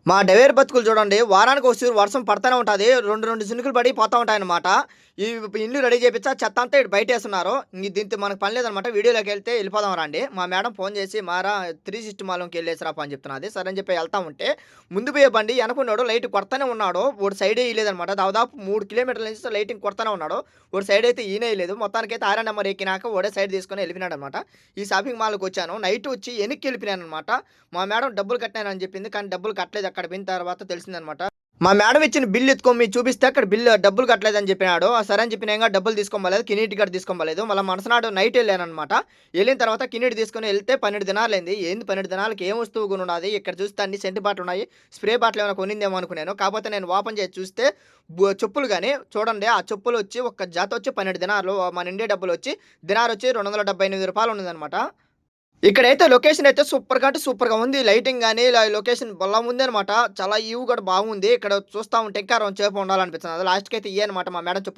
మా డవేర్ బతుకులు చూడండి. వారానికి ఒకసారి వర్షం పడతానే ఉంటది. 2 చినుకులు పడి పోతా ఉంటాయన్నమాట. ఈ ఇల్లు రెడీ చేపిచ్చా చెత్తంతా ఇటు బయటేస్తున్నారు. దీంతో మనకు పని లేదనమాట. వీడియోలోకెళ్తే ఎళ్ళిపోదాం రండి. మా మేడం ఫోను చేసి "మారా 360 మాల్‌లోకెళ్ళేసి రాపో" అని చెప్తున్నది. సరే అని చెప్పి ఎళ్తా ఉంటే ముందు పోయే బండి ఎనకున్నోడు లైట్ కొడతానే ఉన్నాడు. ఓడు సైడే ఇయలేదనమాట. దాదాపు 3 కిలోమీటర్ల నుంచి లైటింగ్ కొడతానే ఉన్నాడు. ఓడు సైడయితే ఈయనేయలేదు. మొత్తానికైతే 6 నెంబర్ ఎక్కినాక ఓడే సైడ్ తీసుకొని ఎళ్ళిపోయినాడనమాట. ఈ షాపింగ్ మాల్‌కొచ్చాను. నైట్ వచ్చి ఎనక్కెళ్ళిపోయాననమాట. మా మేడం డబ్బులు కట్టానని చెప్పింది. కానీ డబ్బులు కట్టలేదు. అక్కడ పోయిన తర్వాత తెలిసిందనమాట. మా మేడం ఇచ్చిన బిల్ ఎత్తుకొని మీరు చూపిస్తే అక్కడ డబ్బులు కట్టలేదని చెప్పినాడు. సరే అని చెప్పి నేను కూడా డబ్బులు తీసుకోమలేదు. కినీటి కూడా తీసుకోమలేదు. మళ్ళా మరుసనాడు నైట్ ఎళ్ళాననమాట. ఎళ్ళిన తర్వాత కినీటి తీసుకొని ఎళ్తే 12 దినాలయింది. ఏంది 12 దినాలకి ఏం వస్తువు కొనున్నది? ఇక్కడ చూస్తే అన్ని సెంటు బాటలున్నాయి. స్ప్రే బాటిల్ ఏమైనా కొనిందేమో అనుకున్నాను. కాకపోతే నేను ఓపెన్ చేసి చూస్తే చెప్పులు గాని చూడండి ఆ చెప్పులొచ్చి ఒక జతొచ్చి 12 దినార్లు. మన ఇండియా డబ్బులొచ్చి దినారొచ్చి రూ. 278 ఉన్నదనమాట. ఇక్కడైతే లొకేషన్ అయితే సూపర్‌గా అంటే సూపర్‌గా ఉంది. లైటింగ్ గాని, లొకేషన్ భలే ఉందనమాట. చాలా వ్యూ కూడా బాగుంది. ఇక్కడ చూస్తా ఉంటే ఇంకా రొంచేపు ఉండాలనిపిస్తది. లాస్ట్‌కైతే ఇయ్యే అనమాట మా మేడం చెప్పులు